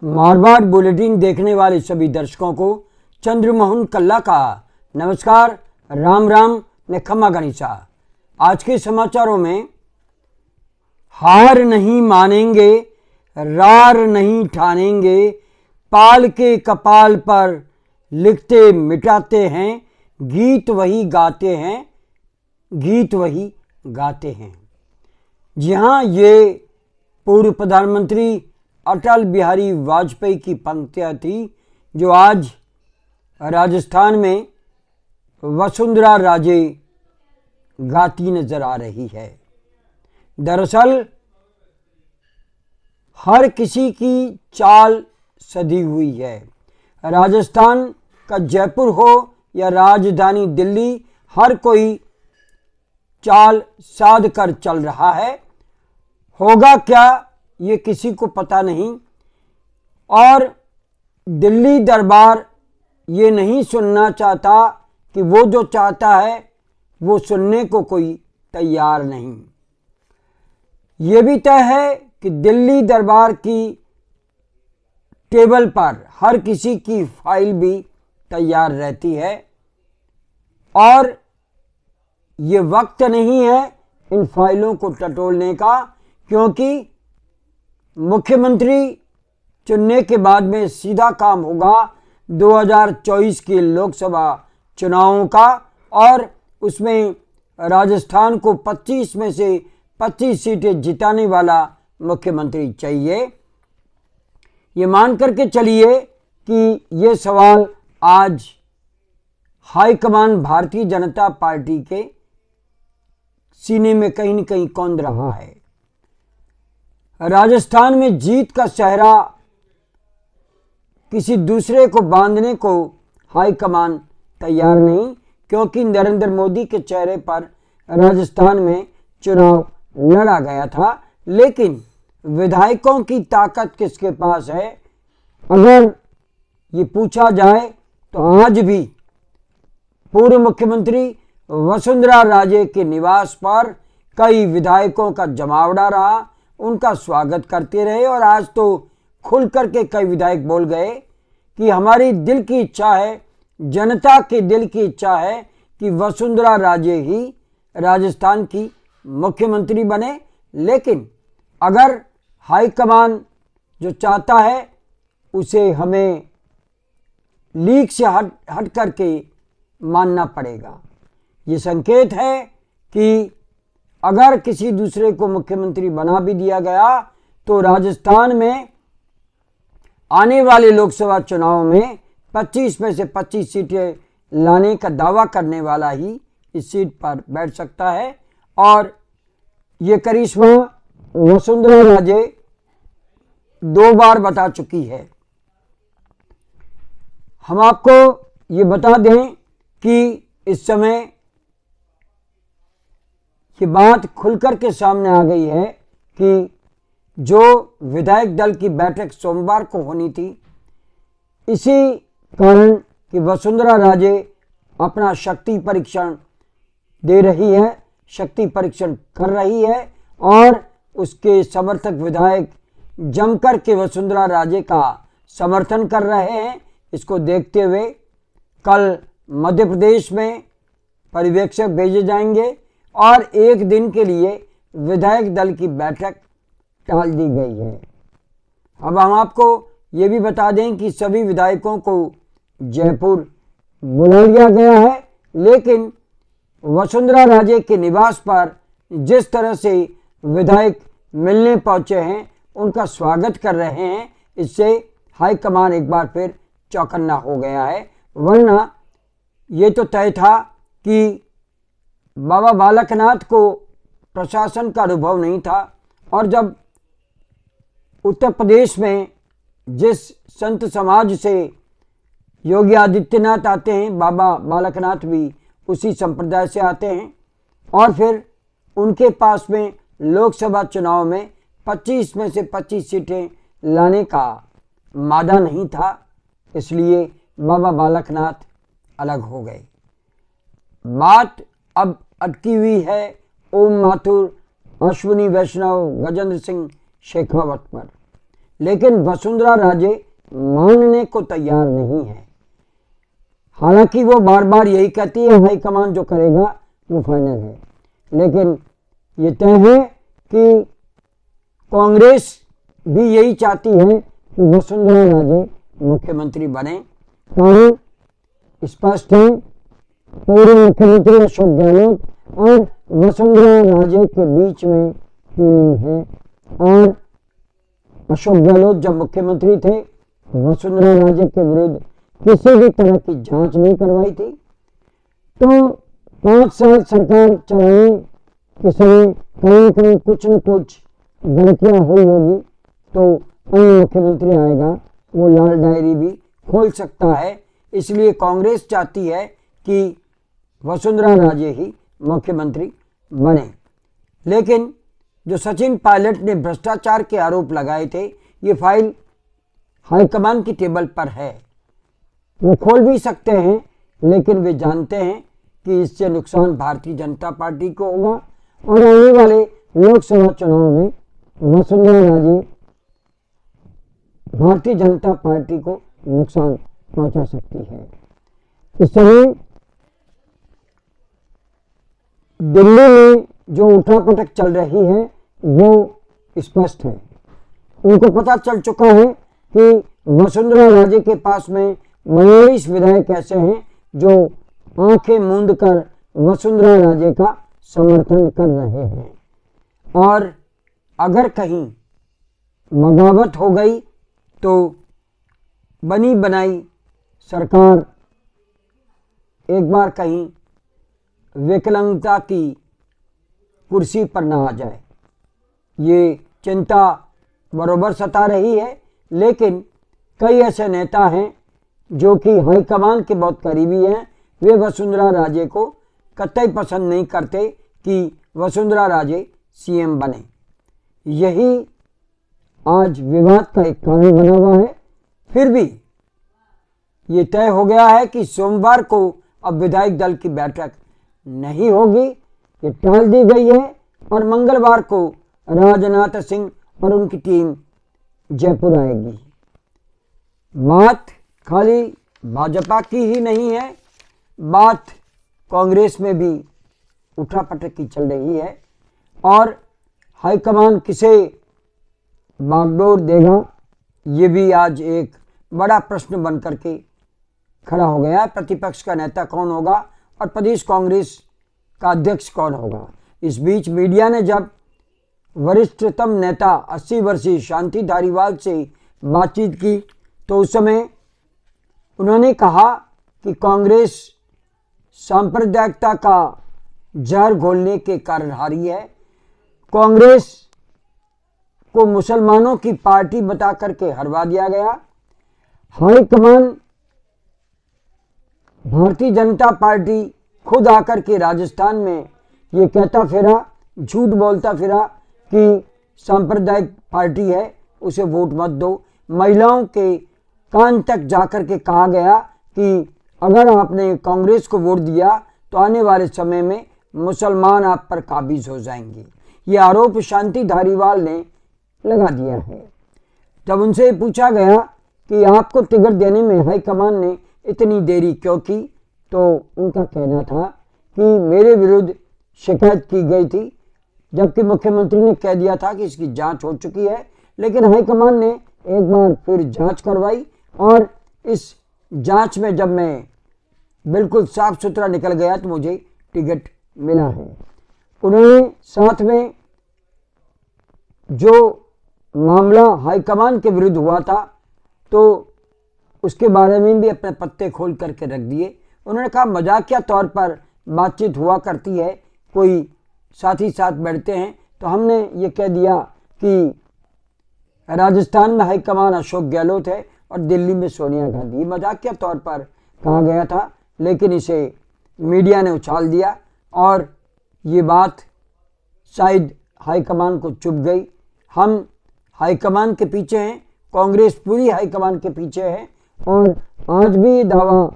Marwar bulletin देखने वाले सभी दर्शकों को चंद्रमोहन कल्ला का नमस्कार, राम राम ने खम्मा गणिसा। आज के समाचारों में हार नहीं मानेंगे, रार नहीं ठानेंगे, पाल के कपाल पर लिखते मिटाते हैं, गीत वही गाते हैं, गीत वही गाते हैं। जी हाँ, ये पूर्व प्रधानमंत्री अटल बिहारी वाजपेयी की पंक्तियाँ थी जो आज राजस्थान में वसुंधरा राजे गाती नजर आ रही है। दरअसल हर किसी की चाल सधी हुई है। राजस्थान का जयपुर हो या राजधानी दिल्ली, हर कोई चाल साध कर चल रहा है। होगा क्या ये किसी को पता नहीं, और दिल्ली दरबार ये नहीं सुनना चाहता कि वो जो चाहता है वो सुनने को कोई तैयार नहीं। ये भी तय है कि दिल्ली दरबार की टेबल पर हर किसी की फाइल भी तैयार रहती है, और ये वक्त नहीं है इन फाइलों को टटोलने का, क्योंकि मुख्यमंत्री चुनने के बाद में सीधा काम होगा 2024 के लोकसभा चुनावों का, और उसमें राजस्थान को 25 में से 25 सीटें जिताने वाला मुख्यमंत्री चाहिए। ये मान करके चलिए कि ये सवाल आज हाईकमान भारतीय जनता पार्टी के सीने में कहीं न कहीं कौंध रहा है। राजस्थान में जीत का सेहरा किसी दूसरे को बांधने को हाईकमान तैयार नहीं, क्योंकि नरेंद्र मोदी के चेहरे पर राजस्थान में चुनाव लड़ा गया था। लेकिन विधायकों की ताकत किसके पास है, अगर ये पूछा जाए तो आज भी पूर्व मुख्यमंत्री वसुंधरा राजे के निवास पर कई विधायकों का जमावड़ा रहा, उनका स्वागत करते रहे, और आज तो खुल करके कई विधायक बोल गए कि हमारी दिल की इच्छा है, जनता के दिल की इच्छा है कि वसुंधरा राजे ही राजस्थान की मुख्यमंत्री बने। लेकिन अगर हाईकमान जो चाहता है उसे हमें लीक से हट करके मानना पड़ेगा। ये संकेत है कि अगर किसी दूसरे को मुख्यमंत्री बना भी दिया गया तो राजस्थान में आने वाले लोकसभा चुनाव में 25 में से 25 सीटें लाने का दावा करने वाला ही इस सीट पर बैठ सकता है, और ये करिश्मा वसुंधरा राजे 2 बार बता चुकी है। हम आपको ये बता दें कि इस समय ये बात खुलकर के सामने आ गई है कि जो विधायक दल की बैठक सोमवार को होनी थी, इसी कारण कि वसुंधरा राजे अपना शक्ति परीक्षण दे रही है, शक्ति परीक्षण कर रही है, और उसके समर्थक विधायक जमकर के वसुंधरा राजे का समर्थन कर रहे हैं। इसको देखते हुए कल मध्य प्रदेश में पर्यवेक्षक भेजे जाएंगे और एक दिन के लिए विधायक दल की बैठक टाल दी गई है। अब हम आपको ये भी बता दें कि सभी विधायकों को जयपुर बुला लिया गया है, लेकिन वसुंधरा राजे के निवास पर जिस तरह से विधायक मिलने पहुंचे हैं, उनका स्वागत कर रहे हैं, इससे हाईकमान एक बार फिर चौकन्ना हो गया है। वरना ये तो तय था कि बाबा बालकनाथ को प्रशासन का अनुभव नहीं था, और जब उत्तर प्रदेश में जिस संत समाज से योगी आदित्यनाथ आते हैं, बाबा बालकनाथ भी उसी संप्रदाय से आते हैं, और फिर उनके पास में लोकसभा चुनाव में 25 में से 25 सीटें लाने का मादा नहीं था, इसलिए बाबा बालकनाथ अलग हो गए। बात अब अटकी हुई है ओम माथुर, अश्विनी वैष्णव, गजेंद्र सिंह शेखावत पर। लेकिन वसुंधरा राजे मानने को तैयार नहीं है। हालांकि वो बार बार यही कहती है हाईकमान जो करेगा वो फाइनल है, लेकिन ये तय है कि कांग्रेस भी यही चाहती है कि वसुंधरा राजे मुख्यमंत्री बने। कारण स्पष्ट है, पूर्व मुख्यमंत्री अशोक गहलोत और वसुंधरा राजे के बीच में ट्यूनिंग है, और अशोक गहलोत जब मुख्यमंत्री थे वसुंधरा राजे के विरुद्ध किसी भी तरह की जांच नहीं करवाई थी। तो 5 साल सरकार चलाने के समय कहीं कहीं कुछ न कुछ गलतियां हुई होगी, तो अन्य मुख्यमंत्री आएगा वो लाल डायरी भी खोल सकता है। इसलिए कांग्रेस चाहती है कि वसुंधरा राजे ही मुख्यमंत्री बने। लेकिन जो सचिन पायलट ने भ्रष्टाचार के आरोप लगाए थे, ये फाइल हाईकमान की टेबल पर है। वो खोल भी सकते हैं, लेकिन वे जानते हैं कि इससे नुकसान भारतीय जनता पार्टी को होगा और आने वाले लोकसभा चुनाव में वसुंधरा राजे भारतीय जनता पार्टी को नुकसान पहुंचा सकती है। इस समय दिल्ली में जो उठापटक चल रही है वो स्पष्ट है। उनको पता चल चुका है कि वसुंधरा राजे के पास में 42 विधायक ऐसे हैं जो आंखें मूंद कर वसुंधरा राजे का समर्थन कर रहे हैं, और अगर कहीं बगावत हो गई तो बनी बनाई सरकार एक बार कहीं विकलांगता की कुर्सी पर ना आ जाए, ये चिंता बरोबर सता रही है। लेकिन कई ऐसे नेता हैं जो कि हाईकमान के बहुत करीबी हैं, वे वसुंधरा राजे को कतई पसंद नहीं करते कि वसुंधरा राजे सीएम बने। यही आज विवाद का एक कारण बना हुआ है। फिर भी ये तय हो गया है कि सोमवार को अब विधायक दल की बैठक नहीं होगी, ये टाल दी गई है, और मंगलवार को राजनाथ सिंह और उनकी टीम जयपुर आएगी। बात खाली भाजपा की ही नहीं है, बात कांग्रेस में भी उठापटक की चल रही है, और हाईकमान किसे बागडोर देगा ये भी आज एक बड़ा प्रश्न बन करके खड़ा हो गया है। प्रतिपक्ष का नेता कौन होगा और प्रदेश कांग्रेस का अध्यक्ष कौन होगा। इस बीच मीडिया ने जब वरिष्ठतम नेता 80 वर्षीय शांति धारीवाल से बातचीत की तो उस समय उन्होंने कहा कि कांग्रेस सांप्रदायिकता का जहर घोलने के कारण हारी है। कांग्रेस को मुसलमानों की पार्टी बता करके हरवा दिया गया। हाईकमान भारतीय जनता पार्टी खुद आकर के राजस्थान में ये कहता फिरा, झूठ बोलता फिरा कि सांप्रदायिक पार्टी है, उसे वोट मत दो। महिलाओं के कान तक जाकर के कहा गया कि अगर आपने कांग्रेस को वोट दिया तो आने वाले समय में मुसलमान आप पर काबिज हो जाएंगे। ये आरोप शांति धारीवाल ने लगा दिया है। जब उनसे पूछा गया कि आपको टिकट देने में हाईकमान ने इतनी देरी क्यों की, तो उनका कहना था कि मेरे विरुद्ध शिकायत की गई थी, जबकि मुख्यमंत्री ने कह दिया था कि इसकी जांच हो चुकी है। लेकिन हाईकमान ने एक बार फिर जांच करवाई और इस जांच में जब मैं बिल्कुल साफ सुथरा निकल गया तो मुझे टिकट मिला है। उन्होंने साथ में जो मामला हाईकमान के विरुद्ध हुआ था तो उसके बारे में भी अपने पत्ते खोल करके रख दिए। उन्होंने कहा मजाकिया तौर पर बातचीत हुआ करती है, कोई साथी साथ बैठते हैं, तो हमने ये कह दिया कि राजस्थान में हाईकमान अशोक गहलोत है और दिल्ली में सोनिया गांधी। मजाकिया तौर पर कहा गया था, लेकिन इसे मीडिया ने उछाल दिया और ये बात शायद हाईकमान को चुभ गई। हम हाईकमान के पीछे हैं, कांग्रेस पूरी हाईकमान के पीछे है, और आज भी दावा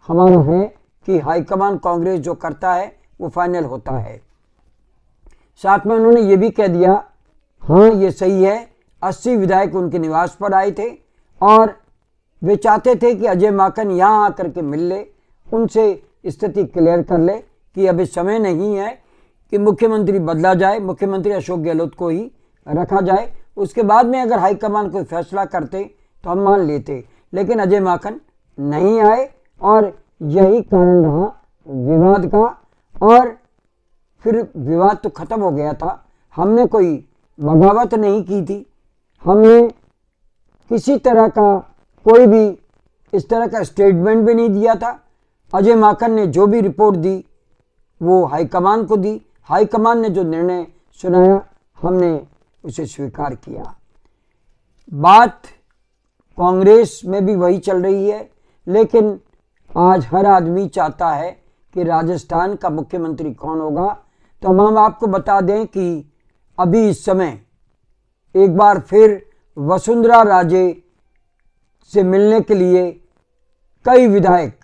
हमारा है कि हाईकमान कांग्रेस जो करता है वो फाइनल होता है। साथ में उन्होंने ये भी कह दिया, हाँ ये सही है, 80 विधायक उनके निवास पर आए थे और वे चाहते थे कि अजय माकन यहाँ आकर के मिल ले, उनसे स्थिति क्लियर कर ले कि अभी समय नहीं है कि मुख्यमंत्री बदला जाए, मुख्यमंत्री अशोक गहलोत को ही रखा जाए। उसके बाद में अगर हाईकमान कोई फैसला करते तो हम मान लेते, लेकिन अजय माकन नहीं आए और यही कारण रहा विवाद का। और फिर विवाद तो खत्म हो गया था, हमने कोई बगावत नहीं की थी, हमने किसी तरह का कोई भी इस तरह का स्टेटमेंट भी नहीं दिया था। अजय माकन ने जो भी रिपोर्ट दी वो हाईकमान को दी, हाईकमान ने जो निर्णय सुनाया हमने उसे स्वीकार किया। बात कांग्रेस में भी वही चल रही है, लेकिन आज हर आदमी चाहता है कि राजस्थान का मुख्यमंत्री कौन होगा। तो हम आपको बता दें कि अभी इस समय एक बार फिर वसुंधरा राजे से मिलने के लिए कई विधायक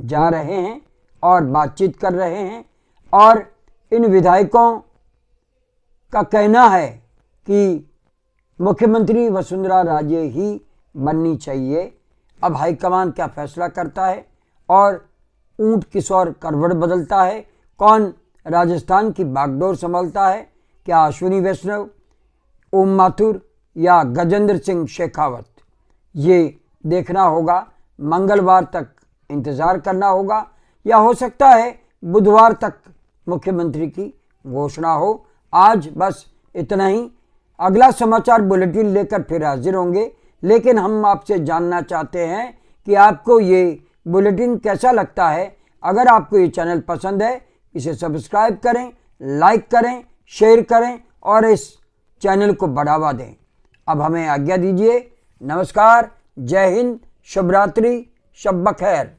जा रहे हैं और बातचीत कर रहे हैं और इन विधायकों का कहना है कि मुख्यमंत्री वसुंधरा राजे ही बननी चाहिए। अब हाईकमान क्या फैसला करता है और ऊंट किशोर करवट बदलता है, कौन राजस्थान की बागडोर संभालता है, क्या अश्विनी वैष्णव, ओम माथुर या गजेंद्र सिंह शेखावत, ये देखना होगा। मंगलवार तक इंतज़ार करना होगा या हो सकता है बुधवार तक मुख्यमंत्री की घोषणा हो। आज बस इतना ही, अगला समाचार बुलेटिन लेकर फिर हाजिर होंगे, लेकिन हम आपसे जानना चाहते हैं कि आपको ये बुलेटिन कैसा लगता है। अगर आपको ये चैनल पसंद है इसे सब्सक्राइब करें, लाइक करें, शेयर करें और इस चैनल को बढ़ावा दें। अब हमें आज्ञा दीजिए। नमस्कार, जय हिंद, शुभ रात्रि, शब बखैर।